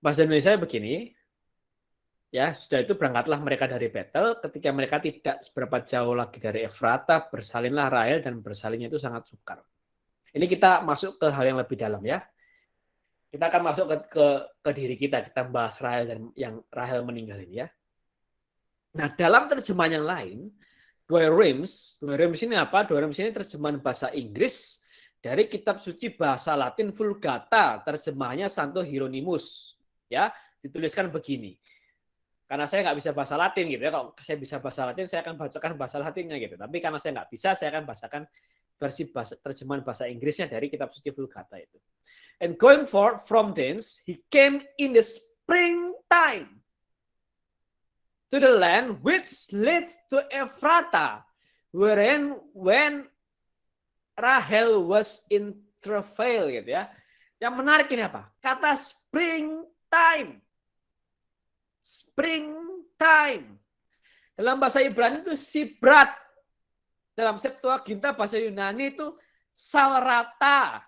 Bahasa Indonesia begini, ya sudah itu berangkatlah mereka dari battle. Ketika mereka tidak seberapa jauh lagi dari Efrata, bersalinlah Rahel dan bersalinnya itu sangat sukar. Ini kita masuk ke hal yang lebih dalam ya. Kita akan masuk ke diri kita. Kita bahas Rahel dan yang Rahel meninggal ini ya. Nah dalam terjemahan yang lain, Douay-Rheims ini apa? Douay-Rheims ini terjemahan bahasa Inggris dari kitab suci bahasa Latin Vulgata, terjemahannya Santo Hieronymus. Ya, dituliskan begini. Karena saya nggak bisa bahasa Latin gitu ya. Kalau saya bisa bahasa Latin, saya akan bacakan bahasa Latinnya gitu. Tapi karena saya nggak bisa, saya akan bacakan versi terjemahan bahasa Inggrisnya dari kitab suci Vulgata itu. And going forth from thence, he came in the springtime to the land which leads to Ephrata, wherein when Rahel was in travail gitu ya. Yang menarik ini apa? Kata springtime. Springtime. Dalam bahasa Ibrani itu sibrat. Dalam Septuaginta bahasa Yunani itu salrata.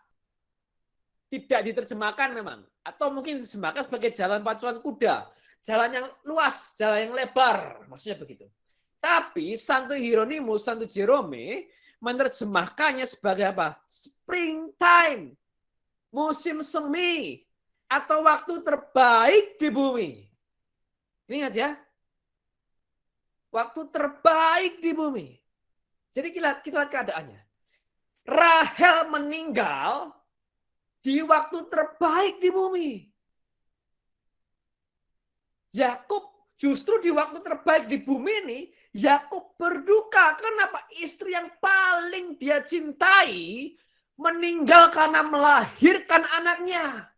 Tidak diterjemahkan memang. Atau mungkin diterjemahkan sebagai jalan pacuan kuda. Jalan yang luas, jalan yang lebar. Maksudnya begitu. Tapi Santo Hieronymus, Santo Jerome menerjemahkannya sebagai apa? Springtime. Musim semi. Atau waktu terbaik di bumi. Ingat ya. Waktu terbaik di bumi. Jadi kita lihat keadaannya. Rahel meninggal di waktu terbaik di bumi. Yakub justru di waktu terbaik di bumi ini, Yakub berduka. Kenapa? Istri yang paling dia cintai meninggal karena melahirkan anaknya.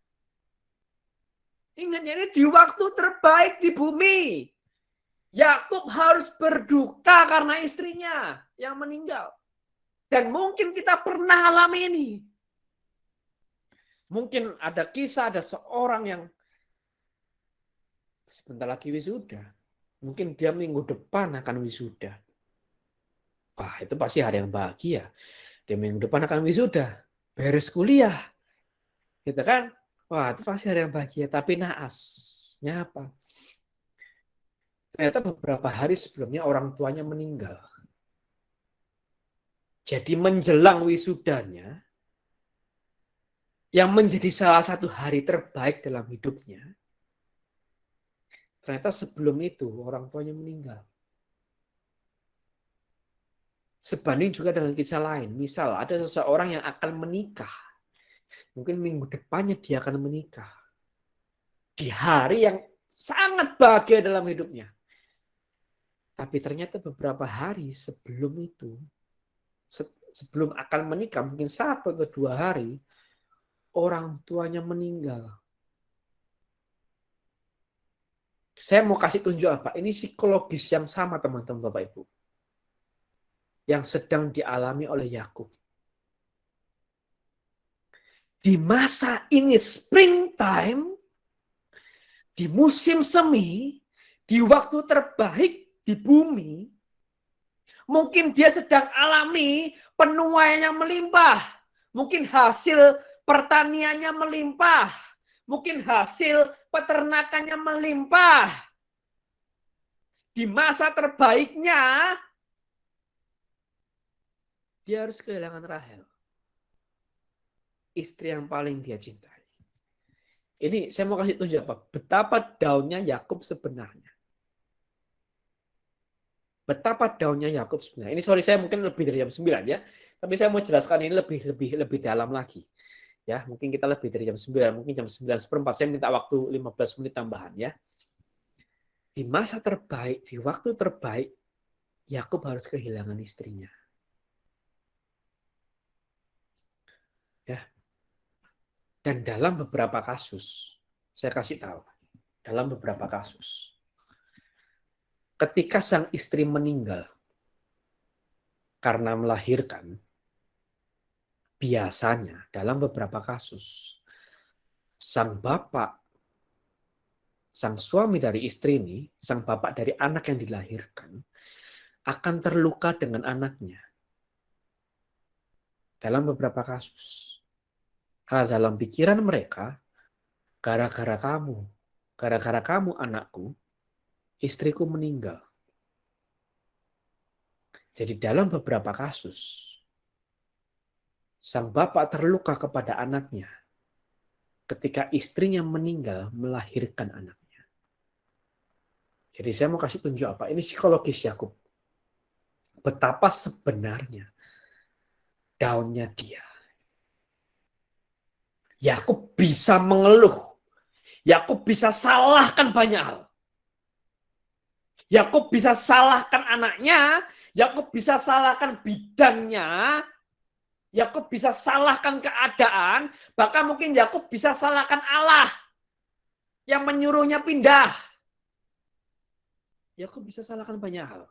Ingatnya ini di waktu terbaik di bumi. Yakub harus berduka karena istrinya yang meninggal. Dan mungkin kita pernah alami ini. Mungkin ada kisah, ada seorang yang sebentar lagi wisuda. Mungkin dia minggu depan akan wisuda. Wah, itu pasti hari yang bahagia. Dia minggu depan akan wisuda. Beres kuliah. Gitu kan? Wah, itu pasti hari yang bahagia. Tapi naasnya apa? Ternyata beberapa hari sebelumnya orang tuanya meninggal. Jadi menjelang wisudanya, yang menjadi salah satu hari terbaik dalam hidupnya, ternyata sebelum itu orang tuanya meninggal. Sebanding juga dengan kisah lain. Misal ada seseorang yang akan menikah. Mungkin minggu depannya dia akan menikah. Di hari yang sangat bahagia dalam hidupnya. Tapi ternyata beberapa hari sebelum itu, sebelum akan menikah, mungkin 1 atau 2 hari, orang tuanya meninggal. Saya mau kasih tunjuk apa? Ini psikologis yang sama teman-teman Bapak Ibu. Yang sedang dialami oleh Yakub. Di masa ini springtime, di musim semi, di waktu terbaik di bumi, mungkin dia sedang alami penuaian yang melimpah. Mungkin hasil pertaniannya melimpah. Mungkin hasil peternakannya melimpah. Di masa terbaiknya, dia harus kehilangan Rahel. Istri yang paling dia cintai. Ini saya mau kasih tunjuk apa? Betapa daunnya Yakub sebenarnya. Betapa daunnya Yakub sebenarnya. Ini sorry saya mungkin lebih dari jam 9 ya. Tapi saya mau jelaskan ini lebih dalam lagi. Ya, mungkin kita lebih dari jam 9, mungkin jam 9:04. Saya minta waktu 15 menit tambahan ya. Di masa terbaik, di waktu terbaik, Yakub harus kehilangan istrinya. Ya. Dan dalam beberapa kasus, saya kasih tahu, dalam beberapa kasus, ketika sang istri meninggal karena melahirkan, biasanya dalam beberapa kasus, sang bapak, sang suami dari istri ini, sang bapak dari anak yang dilahirkan, akan terluka dengan anaknya. Dalam beberapa kasus. Karena dalam pikiran mereka, gara-gara kamu, gara-gara kamu anakku, istriku meninggal. Jadi dalam beberapa kasus, sang bapak terluka kepada anaknya ketika istrinya meninggal melahirkan anaknya. Jadi saya mau kasih tunjuk apa? Ini psikologis Yakub. Betapa sebenarnya down-nya dia. Yakub bisa mengeluh. Yakub bisa salahkan banyak hal. Yakub bisa salahkan anaknya, Yakub bisa salahkan bidangnya, Yakub bisa salahkan keadaan, bahkan mungkin Yakub bisa salahkan Allah yang menyuruhnya pindah. Yakub bisa salahkan banyak hal.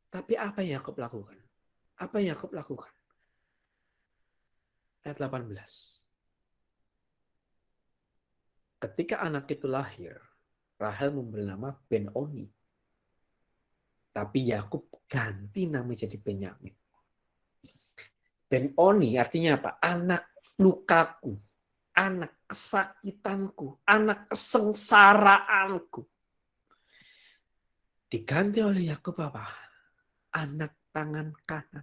Tapi apa yang Yakub lakukan? Apa yang Yakub lakukan? Ayat 18. Ketika anak itu lahir, Rahel memberi nama Ben-Oni. Tapi Yakub ganti nama jadi Benyamin. Ben-Oni artinya apa? Anak lukaku, anak kesakitanku, anak kesengsaraanku. Diganti oleh Yakub apa? Anak tangan kanan.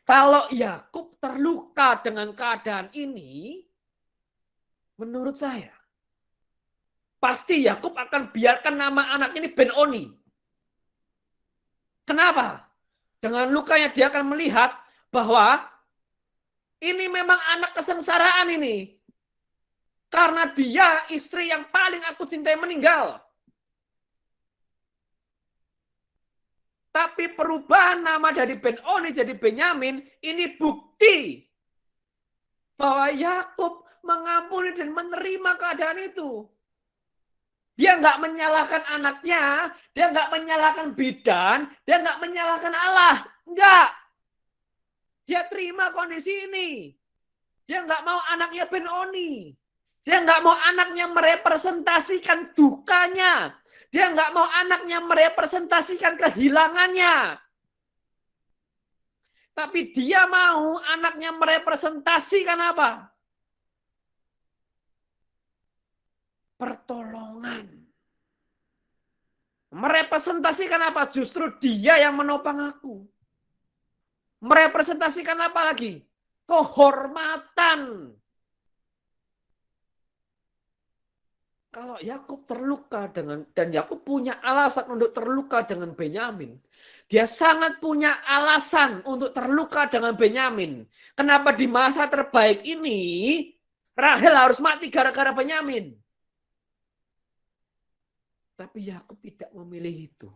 Kalau Yakub terluka dengan keadaan ini, menurut saya, pasti Yakub akan biarkan nama anak ini Ben-Oni. Kenapa? Dengan lukanya dia akan melihat bahwa ini memang anak kesengsaraan ini. Karena dia istri yang paling aku cintai meninggal. Tapi perubahan nama dari Ben-Oni jadi Benyamin, ini bukti bahwa Yakub mengampuni dan menerima keadaan itu. Dia nggak menyalahkan anaknya, dia nggak menyalahkan bidan, dia nggak menyalahkan Allah. Enggak. Dia terima kondisi ini. Dia nggak mau anaknya Ben-Oni. Dia nggak mau anaknya merepresentasikan dukanya. Dia nggak mau anaknya merepresentasikan kehilangannya. Tapi dia mau anaknya merepresentasikan apa? Pertolongan. Merepresentasikan apa? Justru dia yang menopang aku. Merepresentasikan apa lagi? Kehormatan. Kalau Yakub terluka dan Yakub punya alasan untuk terluka dengan Benyamin. Dia sangat punya alasan untuk terluka dengan Benyamin. Kenapa di masa terbaik ini Rahel harus mati gara-gara Benyamin? Tapi Yakub tidak memilih itu.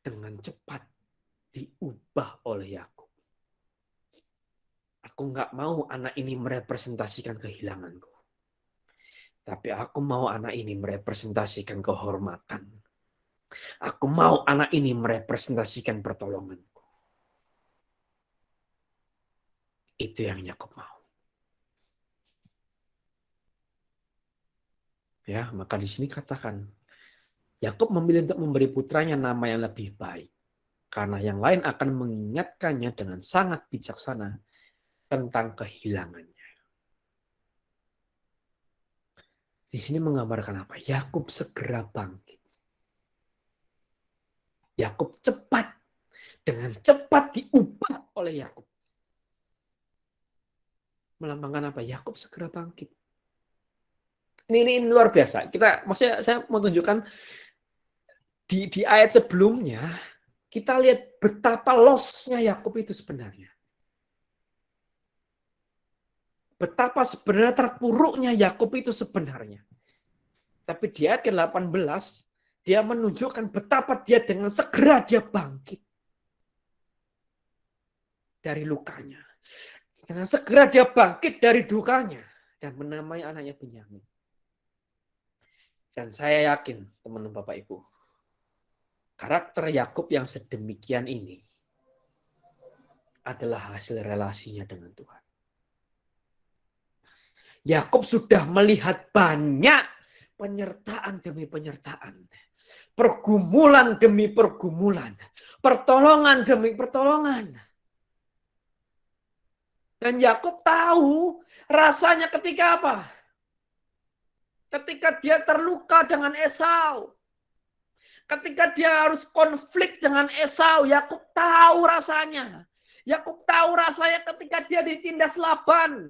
Dengan cepat diubah oleh Yakub. Aku nggak mau anak ini merepresentasikan kehilanganku. Tapi aku mau anak ini merepresentasikan kehormatan. Aku mau anak ini merepresentasikan pertolonganku. Itu yang Yakub mau. Ya, maka di sini katakan, Yakub memilih untuk memberi putranya nama yang lebih baik. Karena yang lain akan mengingatkannya dengan sangat bijaksana tentang kehilangannya. Di sini menggambarkan apa? Yakub segera bangkit. Yakub cepat. Dengan cepat diubah oleh Yakub. Melambangkan apa? Yakub segera bangkit. Ini luar biasa. Maksudnya saya mau tunjukkan di ayat sebelumnya, kita lihat betapa loss-nya Yakub itu sebenarnya. Betapa sebenarnya terpuruknya Yakub itu sebenarnya. Tapi di ayat ke-18, dia menunjukkan betapa dia dengan segera dia bangkit dari lukanya. Dengan segera dia bangkit dari dukanya dan menamai anaknya Benyamin. Dan saya yakin, teman-teman Bapak Ibu, karakter Yakub yang sedemikian ini adalah hasil relasinya dengan Tuhan. Yakub sudah melihat banyak penyertaan demi penyertaan. Pergumulan demi pergumulan. Pertolongan demi pertolongan. Dan Yakub tahu rasanya ketika apa? Ketika dia terluka dengan Esau. Ketika dia harus konflik dengan Esau, Yakub tahu rasanya. Yakub tahu rasanya ketika dia ditindas Laban.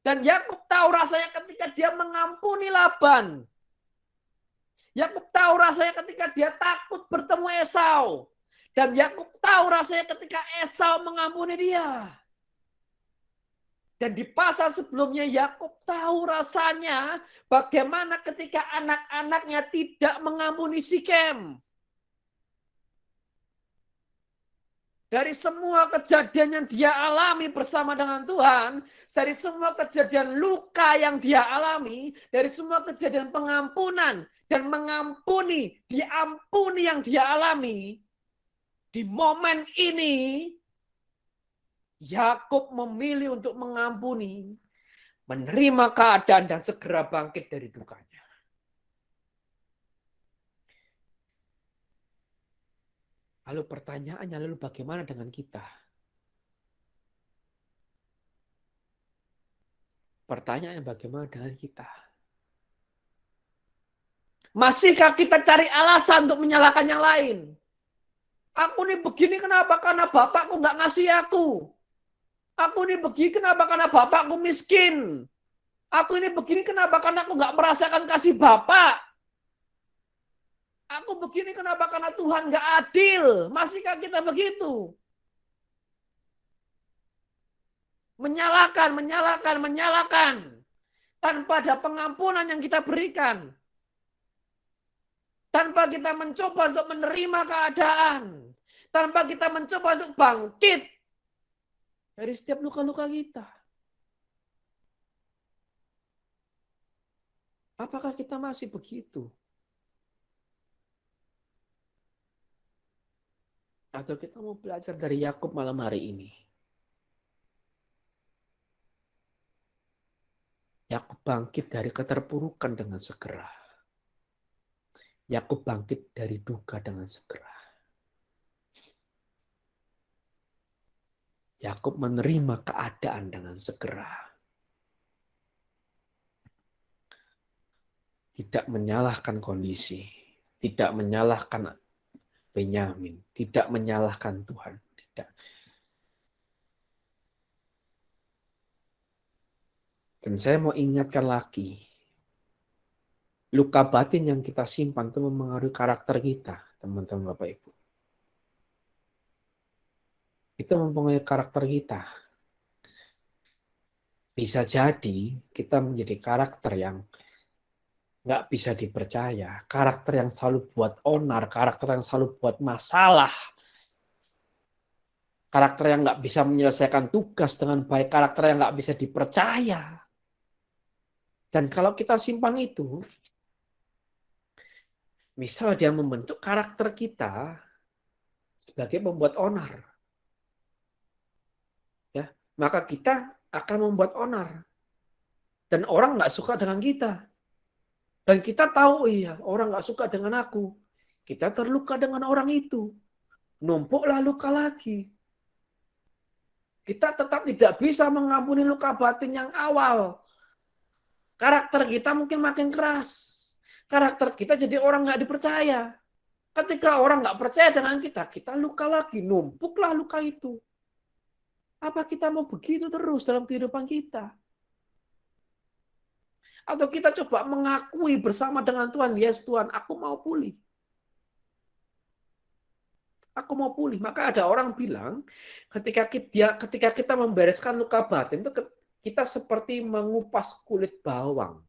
Dan Yakub tahu rasanya ketika dia mengampuni Laban. Yakub tahu rasanya ketika dia takut bertemu Esau. Dan Yakub tahu rasanya ketika Esau mengampuni dia. Dan di pasal sebelumnya Yakub tahu rasanya bagaimana ketika anak-anaknya tidak mengampuni Sikem. Dari semua kejadian yang dia alami bersama dengan Tuhan, dari semua kejadian luka yang dia alami, dari semua kejadian pengampunan dan mengampuni, diampuni yang dia alami, di momen ini Yakub memilih untuk mengampuni, menerima keadaan dan segera bangkit dari dukanya. Lalu pertanyaannya, lalu bagaimana dengan kita? Pertanyaannya bagaimana dengan kita? Masihkah kita cari alasan untuk menyalahkan yang lain? Aku nih begini kenapa? Karena bapakku nggak ngasih aku. Aku ini begini kenapa? Karena bapakku miskin. Aku ini begini kenapa? Karena aku nggak merasakan kasih bapak. Aku begini kenapa? Karena Tuhan nggak adil. Masihkah kita begitu? Menyalahkan. Tanpa ada pengampunan yang kita berikan. Tanpa kita mencoba untuk menerima keadaan. Tanpa kita mencoba untuk bangkit dari setiap luka-luka kita. Apakah kita masih begitu? Atau kita mau belajar dari Yakub malam hari ini? Yakub bangkit dari keterpurukan dengan segera. Yakub bangkit dari duka dengan segera. Yakub menerima keadaan dengan segera. Tidak menyalahkan kondisi, tidak menyalahkan Benyamin, tidak menyalahkan Tuhan, tidak. Dan saya mau ingatkan lagi, luka batin yang kita simpan itu mempengaruhi karakter kita, teman-teman Bapak Ibu. Itu mempengaruhi karakter kita. Bisa jadi kita menjadi karakter yang nggak bisa dipercaya, karakter yang selalu buat onar, karakter yang selalu buat masalah, karakter yang nggak bisa menyelesaikan tugas dengan baik, karakter yang nggak bisa dipercaya. Dan kalau kita simpan itu, misal dia membentuk karakter kita sebagai pembuat onar, ya, maka kita akan membuat onar, dan orang nggak suka dengan kita, dan kita tahu iya orang nggak suka dengan aku, kita terluka dengan orang itu, numpuklah luka lagi. Kita tetap tidak bisa mengampuni luka batin yang awal. Karakter kita mungkin makin keras. Karakter kita jadi orang nggak dipercaya. Ketika orang nggak percaya dengan kita, kita luka lagi, numpuklah luka itu. Apa kita mau begitu terus dalam kehidupan kita? Atau kita coba mengakui bersama dengan Tuhan, yes Tuhan, aku mau pulih. Aku mau pulih. Maka ada orang bilang, ketika kita membereskan luka batin, itu kita seperti mengupas kulit bawang.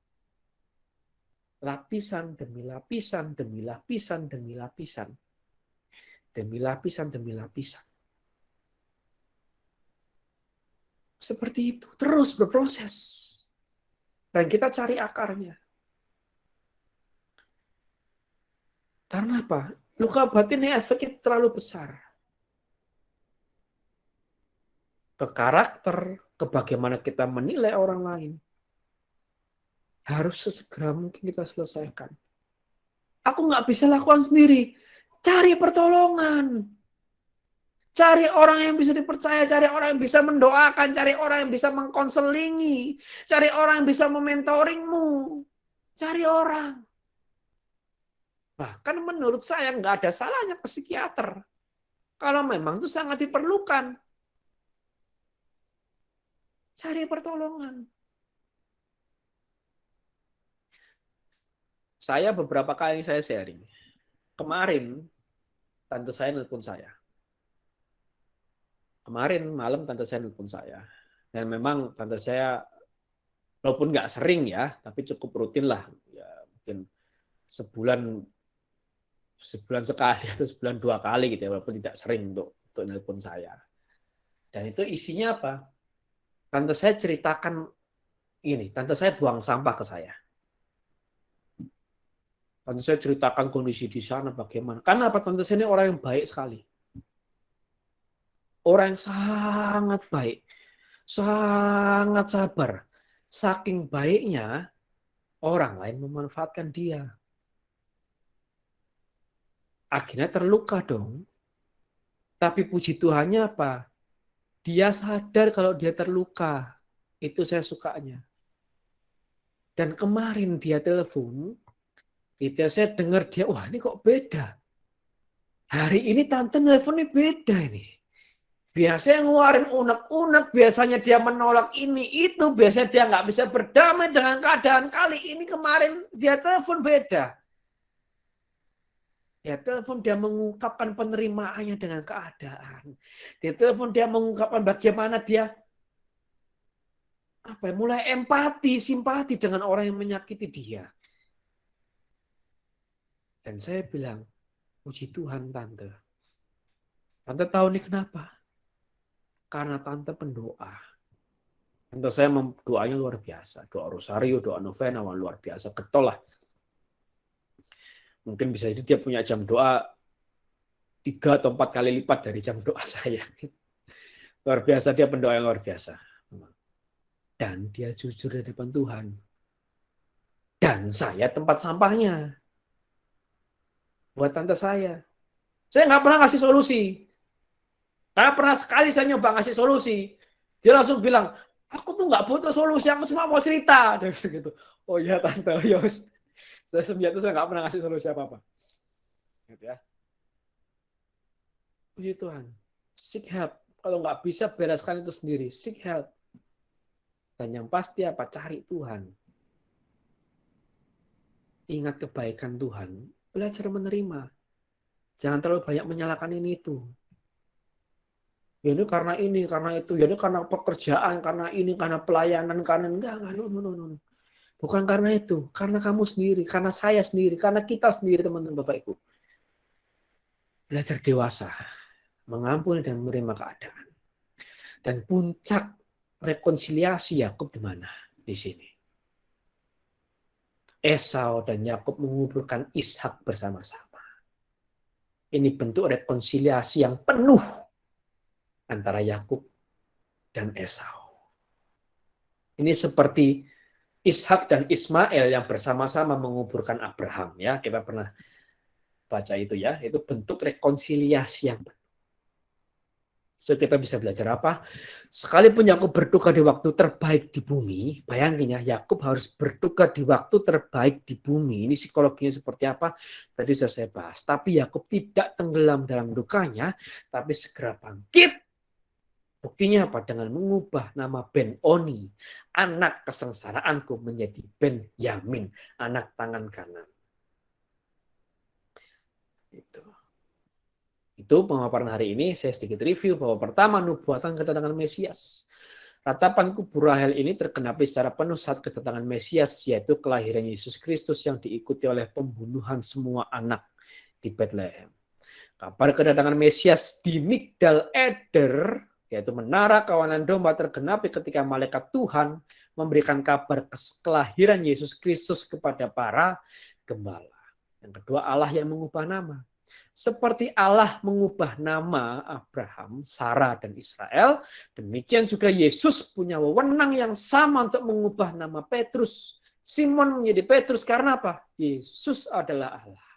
Lapisan demi lapisan, demi lapisan, demi lapisan. Demi lapisan, demi lapisan. Seperti itu. Terus berproses. Dan kita cari akarnya. Karena apa? Luka batin ini efeknya terlalu besar. Ke karakter, ke bagaimana kita menilai orang lain. Harus sesegera mungkin kita selesaikan. Aku nggak bisa lakukan sendiri. Cari pertolongan. Cari orang yang bisa dipercaya, cari orang yang bisa mendoakan, cari orang yang bisa mengkonselingi, cari orang yang bisa mementoringmu. Cari orang. Bahkan menurut saya nggak ada salahnya ke psikiater. Kalau memang itu sangat diperlukan. Cari pertolongan. Saya beberapa kali saya sharing. Kemarin, tante saya nelpon saya. Kemarin malam tante saya nelpon saya. Dan memang tante saya, walaupun nggak sering ya, tapi cukup rutin lah. Ya, mungkin sebulan sekali atau sebulan 2 kali gitu ya, walaupun tidak sering untuk nelpon saya. Dan itu isinya apa? Tante saya ceritakan ini, tante saya buang sampah ke saya. Tante saya ceritakan kondisi di sana bagaimana. Karena apa? Tante saya ini orang yang baik sekali. Orang yang sangat baik. Sangat sabar. Saking baiknya, orang lain memanfaatkan dia. Akhirnya terluka dong. Tapi puji Tuhannya apa? Dia sadar kalau dia terluka. Itu saya sukanya. Dan kemarin dia telepon, itu saya dengar dia, wah ini kok beda. Hari ini tante nelfonnya beda ini. Biasanya ngeluarin unek-unek, biasanya dia menolak ini itu, biasanya dia nggak bisa berdamai dengan keadaan. Kali ini kemarin dia telepon beda. Dia telepon, dia mengungkapkan penerimaannya dengan keadaan. Dia telepon, dia mengungkapkan bagaimana dia mulai empati, simpati dengan orang yang menyakiti dia. Dan saya bilang, puji Tuhan tante. Tante tahu nih kenapa? Karena tante pendoa. Tante saya doanya luar biasa. Doa rosario, doa novena, luar biasa. Getol lah. Mungkin bisa jadi dia punya jam doa 3 atau 4 kali lipat dari jam doa saya. Luar biasa, dia pendoa yang luar biasa. Dan dia jujur di depan Tuhan. Dan saya tempat sampahnya. Buat tante saya. Saya nggak pernah ngasih solusi. Karena pernah sekali saya nyoba ngasih solusi. Dia langsung bilang, aku tuh nggak butuh solusi, aku cuma mau cerita. Dia gitu. Oh iya tante, yos. Saya semenjak itu saya nggak pernah ngasih solusi apa-apa. Gitu ya. Puji Tuhan. Seek help. Kalau nggak bisa bereskan itu sendiri. Seek help. Dan yang pasti apa? Cari Tuhan. Ingat kebaikan Tuhan. Belajar menerima. Jangan terlalu banyak menyalahkan ini itu. Ya ini karena itu. Ya ini karena pekerjaan, karena ini, karena pelayanan, karena enggak. No. Bukan karena itu. Karena kamu sendiri, karena saya sendiri, karena kita sendiri teman-teman Bapak Ibu. Belajar dewasa. Mengampuni dan menerima keadaan. Dan puncak rekonsiliasi Yakub di mana? Di sini. Esau dan Yakub menguburkan Ishak bersama-sama. Ini bentuk rekonsiliasi yang penuh antara Yakub dan Esau. Ini seperti Ishak dan Ismail yang bersama-sama menguburkan Abraham. Ya, kita pernah baca itu ya. Itu bentuk rekonsiliasi yang penuh. So, kita bisa belajar apa? Sekalipun Yakub berduka di waktu terbaik di bumi, bayangin ya, Yakub harus berduka di waktu terbaik di bumi. Ini psikologinya seperti apa? Tadi sudah saya bahas. Tapi Yakub tidak tenggelam dalam dukanya, tapi segera bangkit. Buktinya apa? Dengan mengubah nama Ben-Oni, anak kesengsaraanku, menjadi Ben-Yamin, anak tangan kanan. Itu pemaparan hari ini. Saya sedikit review bahwa pertama, nubuatan kedatangan Mesias. Ratapan kubur Rahel ini tergenapi secara penuh saat kedatangan Mesias, yaitu kelahiran Yesus Kristus yang diikuti oleh pembunuhan semua anak di Bethlehem. Kabar kedatangan Mesias di Migdal Eder, yaitu menara kawanan domba, tergenapi ketika malaikat Tuhan memberikan kabar kelahiran Yesus Kristus kepada para gembala. Yang kedua, Allah yang mengubah nama. Seperti Allah mengubah nama Abraham, Sarah, dan Israel, demikian juga Yesus punya wewenang yang sama untuk mengubah nama Petrus. Simon menjadi Petrus karena apa? Yesus adalah Allah.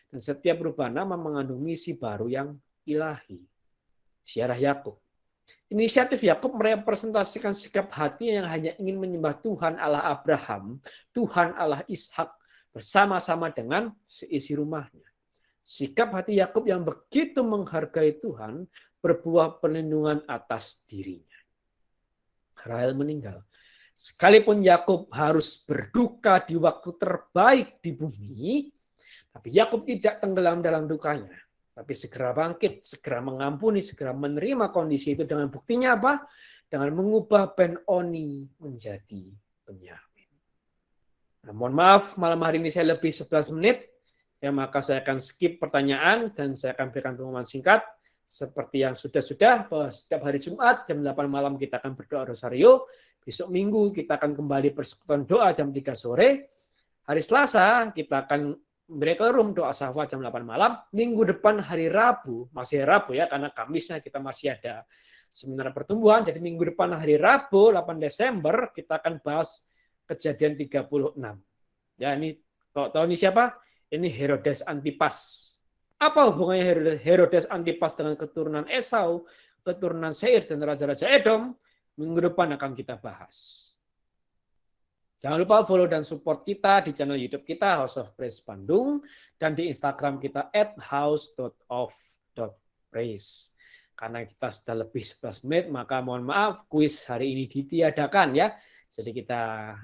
Dan setiap perubahan nama mengandung misi baru yang ilahi. ziarah Yakub. Inisiatif Yakub merepresentasikan sikap hatinya yang hanya ingin menyembah Tuhan Allah Abraham, Tuhan Allah Ishak, bersama-sama dengan seisi rumahnya. Sikap hati Yakub yang begitu menghargai Tuhan berbuah perlindungan atas dirinya. Rahel meninggal. Sekalipun Yakub harus berduka di waktu terbaik di bumi, tapi Yakub tidak tenggelam dalam dukanya, tapi segera bangkit, segera mengampuni, segera menerima kondisi itu. Dengan buktinya apa? Dengan mengubah Ben-Oni menjadi Benyamin. Nah, mohon maaf, malam hari ini saya lebih 11 menit, ya maka saya akan skip pertanyaan dan saya akan berikan pengumuman singkat. Seperti yang sudah-sudah, bahwa setiap hari Jumat jam 8 malam kita akan berdoa rosario. Besok Minggu kita akan kembali persekutuan doa jam 3 sore. Hari Selasa kita akan Miracle Room doa syafaat jam 8 malam. Minggu depan hari Rabu, masih Rabu ya, karena Kamisnya kita masih ada seminar pertumbuhan. Jadi minggu depan hari Rabu 8 Desember kita akan bahas Kejadian 36. Ya, ini kalau tahu ini siapa? Ini Herodes Antipas. Apa hubungannya Herodes Antipas dengan keturunan Esau, keturunan Seir, dan raja-raja Edom? Minggu depan akan kita bahas. Jangan lupa follow dan support kita di channel YouTube kita, House of Praise Bandung, dan di Instagram kita @house.of.praise. Karena kita sudah lebih 11 menit, maka mohon maaf, kuis hari ini ditiadakan ya. Jadi kita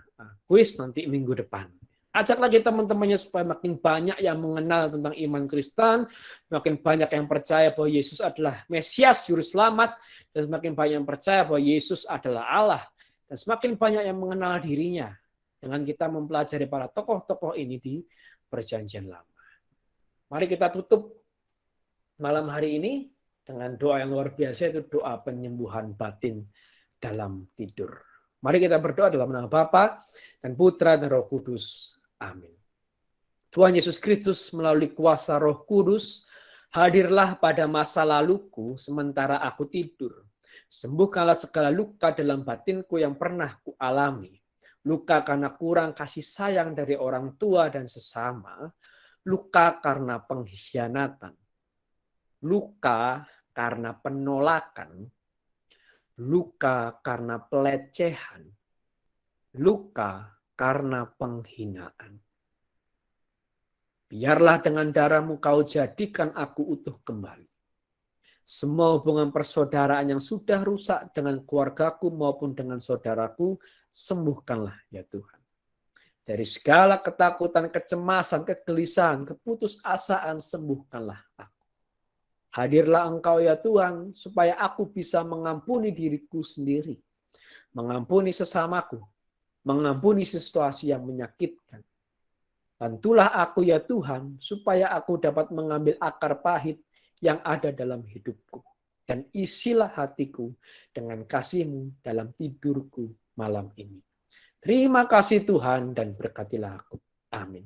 kuis nanti minggu depan. Ajak lagi teman-temannya supaya makin banyak yang mengenal tentang iman Kristen, makin banyak yang percaya bahwa Yesus adalah Mesias, Juru Selamat, dan semakin banyak yang percaya bahwa Yesus adalah Allah, dan semakin banyak yang mengenal dirinya dengan kita mempelajari para tokoh-tokoh ini di Perjanjian Lama. Mari kita tutup malam hari ini dengan doa yang luar biasa, itu doa penyembuhan batin dalam tidur. Mari kita berdoa dalam nama Bapa dan Putra dan Roh Kudus. Amin. Tuhan Yesus Kristus melalui kuasa Roh Kudus, hadirlah pada masa laluku sementara aku tidur. Sembuhkanlah segala luka dalam batinku yang pernah kualami. Luka karena kurang kasih sayang dari orang tua dan sesama. Luka karena pengkhianatan. Luka karena penolakan. Luka karena pelecehan. Luka karena penghinaan. Biarlah dengan darah-Mu Kau jadikan aku utuh kembali. Semua hubungan persaudaraan yang sudah rusak dengan keluargaku maupun dengan saudaraku, sembuhkanlah ya Tuhan. Dari segala ketakutan, kecemasan, kegelisahan, keputusasaan, sembuhkanlah aku. Hadirlah Engkau ya Tuhan, supaya aku bisa mengampuni diriku sendiri, mengampuni sesamaku, mengampuni situasi yang menyakitkan. Bantulah aku ya Tuhan, supaya aku dapat mengambil akar pahit yang ada dalam hidupku. Dan isilah hatiku dengan kasih-Mu dalam tidurku malam ini. Terima kasih Tuhan dan berkatilah aku. Amin.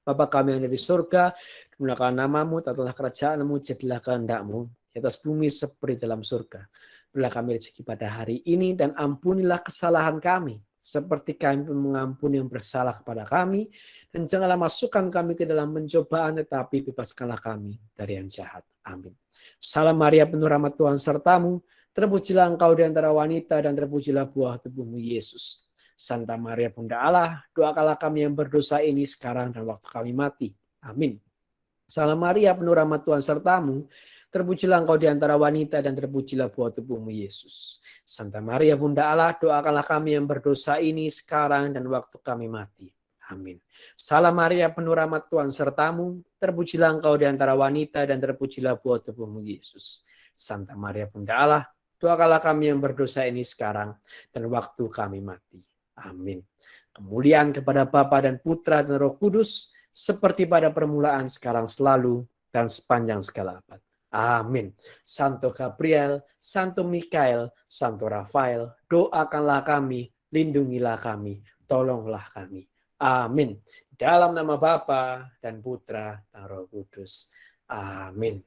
Bapa kami yang ada di surga, dimuliakan nama-Mu, tatalah kerajaan-Mu, jadilah kehendak-Mu di atas bumi seperti dalam surga. Berilah kami rezeki pada hari ini dan ampunilah kesalahan kami, seperti kami pun mengampuni yang bersalah kepada kami, dan janganlah masukkan kami ke dalam pencobaan, tetapi bebaskanlah kami dari yang jahat. Amin. Salam Maria, penuh rahmat Tuhan sertamu, terpujilah engkau di antara wanita, dan terpujilah buah tubuhmu Yesus. Santa Maria Bunda Allah, doakanlah kami yang berdosa ini sekarang dan waktu kami mati. Amin. Salam Maria, penuh rahmat Tuhan sertamu, terpujilah engkau di antara wanita dan terpujilah buah tubuhmu Yesus. Santa Maria Bunda Allah, doakanlah kami yang berdosa ini sekarang dan waktu kami mati. Amin. Salam Maria, penuh rahmat Tuhan sertamu, terpujilah engkau di antara wanita dan terpujilah buah tubuhmu Yesus. Santa Maria Bunda Allah, doakanlah kami yang berdosa ini sekarang dan waktu kami mati. Amin. Kemuliaan kepada Bapa dan Putra dan Roh Kudus, seperti pada permulaan, sekarang, selalu, dan sepanjang segala abad. Amin. Santo Gabriel, Santo Mikael, Santo Rafael, doakanlah kami, lindungilah kami, tolonglah kami. Amin. Dalam nama Bapa dan Putra dan Roh Kudus. Amin.